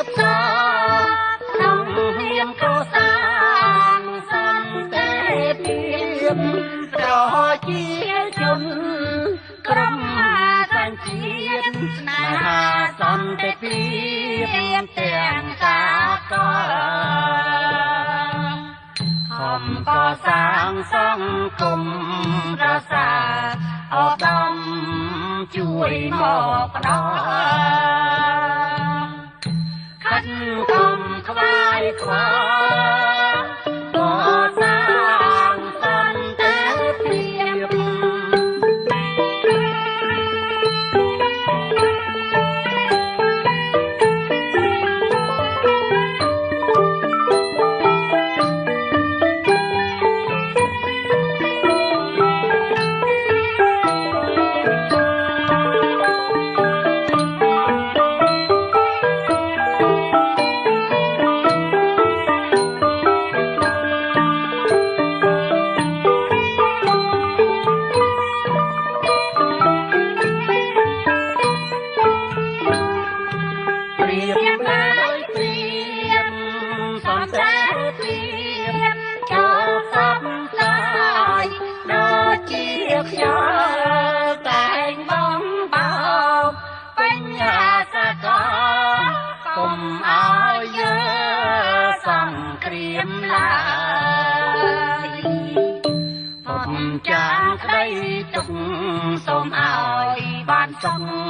បសក្នុងហ៊ានកសាងសន្តិភាពប្រជាជនក្រុមសញ្ជាតិស្នេហាសន្តិភាពទាំងសាកលខំកសាងសង្គមប្រសើរឧត្តមជួយមកផ្ដល់ខិតខំខ្វាយខ្វល់កសាងសន្តិភាពចាងក្តីទុកសូមឲ្យបានសុខ